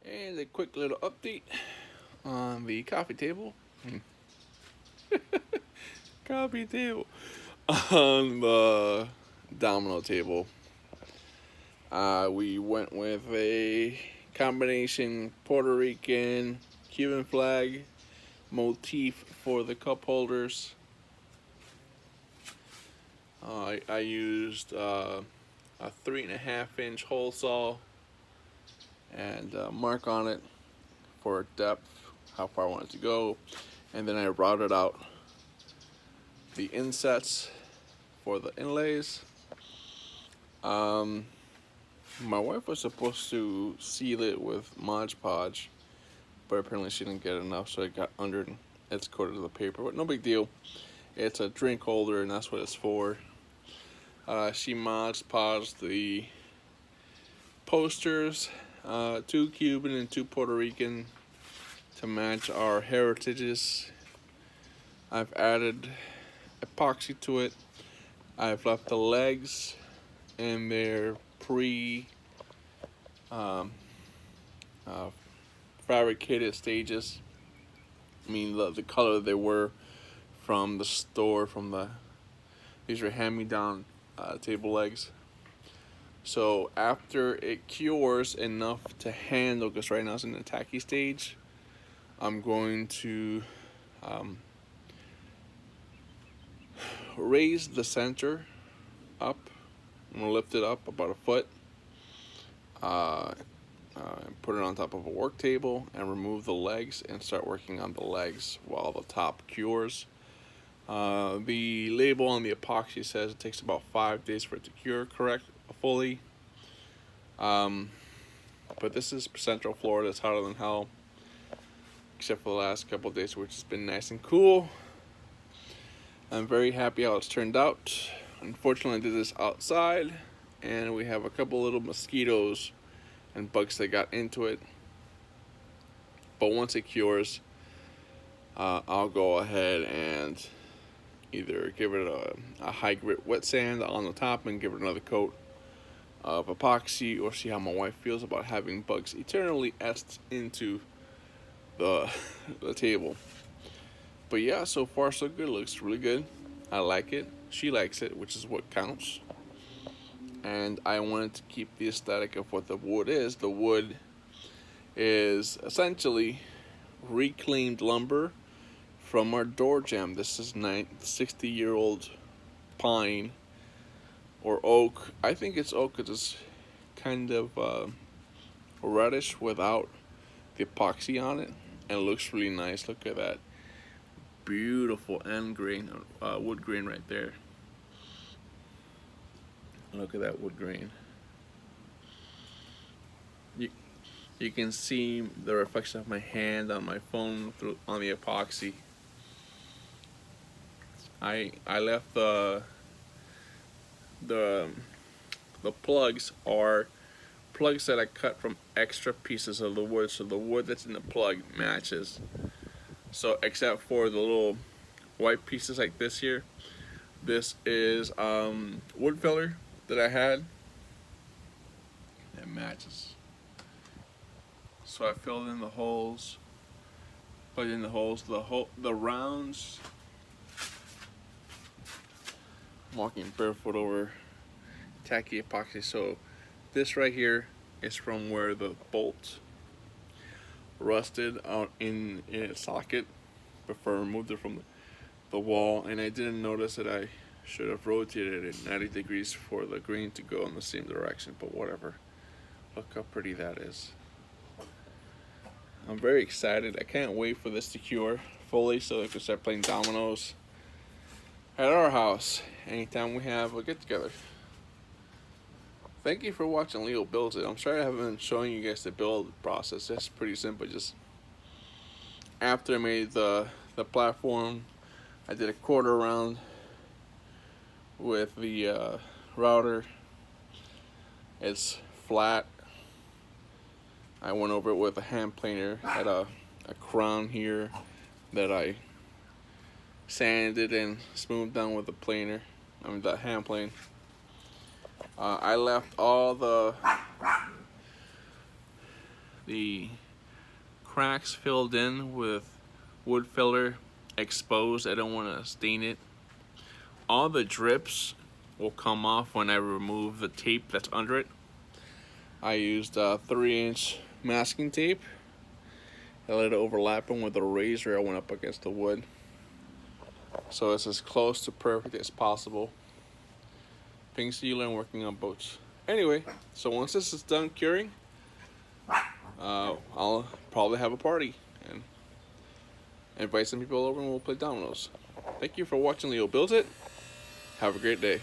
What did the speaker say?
And a quick little update on the coffee table. Coffee table. On the domino table. We went with a combination Puerto Rican Cuban flag motif for the cup holders. I used a 3.5 inch hole saw and mark on it for depth, how far I want it to go, and then I routed out the insets for the inlays. My wife was supposed to seal it with Mod Podge, but apparently she didn't get enough, so it got under and it's coated to the paper. But no big deal. It's a drink holder, and that's what it's for. She Mod Podged the posters, 2 Cuban and 2 Puerto Rican, to match our heritages. I've added epoxy to it. I've left the legs in their pre um, uh, fabricated stages. I mean the color they were from the store. These are hand-me-down table legs. So after it cures enough to handle, because right now it's in the tacky stage, I'm going to raise the center up. I'm gonna lift it up about a foot, and put it on top of a work table and remove the legs and start working on the legs while the top cures. The label on the epoxy says it takes about 5 days for it to cure fully. But this is Central Florida. It's hotter than hell, except for the last couple of days, which has been nice and cool. I'm very happy how it's turned out. Unfortunately, I did this outside, and we have a couple little mosquitoes and bugs that got into it. But once it cures, I'll go ahead and either give it a high grit wet sand on the top and give it another coat of epoxy, or see how my wife feels about having bugs eternally etched into the the table. But yeah, so far so good. It looks really good. I like it. She likes it, which is what counts. And I wanted to keep the aesthetic of what the wood is. The wood is essentially reclaimed lumber from our door jamb. This is 60-year-old pine or oak. I think it's oak because it's kind of reddish without the epoxy on it, and it looks really nice. Look at that beautiful end grain, wood grain right there. Look at that wood grain. You can see the reflection of my hand on my phone on the epoxy. I left the plugs are plugs that I cut from extra pieces of the wood, so the wood that's in the plug matches. So except for the little white pieces like this here, this is wood filler that I had that matches. So I filled in the holes, put in the holes, the rounds. I'm walking barefoot over tacky epoxy. So this right here is from where the bolt rusted out in its socket before I removed it from the wall, and I didn't notice that I should have rotated it 90 degrees for the grain to go in the same direction, but whatever. Look how pretty that is. I'm very excited. I can't wait for this to cure fully so I can start playing dominoes at our house anytime we have a get together. Thank you for watching Leo Builds It. I'm sorry I haven't been showing you guys the build process. It's pretty simple. Just after I made the platform, I did a quarter round with the router. It's flat. I went over it with a hand planer. Had a crown here that I sanded and smoothed down with a planer. The hand plane. I left all the the cracks filled in with wood filler exposed. I don't want to stain it. All the drips will come off when I remove the tape that's under it. I used 3-inch masking tape. I let it overlap with a razor. I went up against the wood, so it's as close to perfect as possible. Things you learn working on boats. Anyway, so once this is done curing, I'll probably have a party and invite some people over and we'll play dominoes. Thank you for watching Leo Builds It. Have a great day.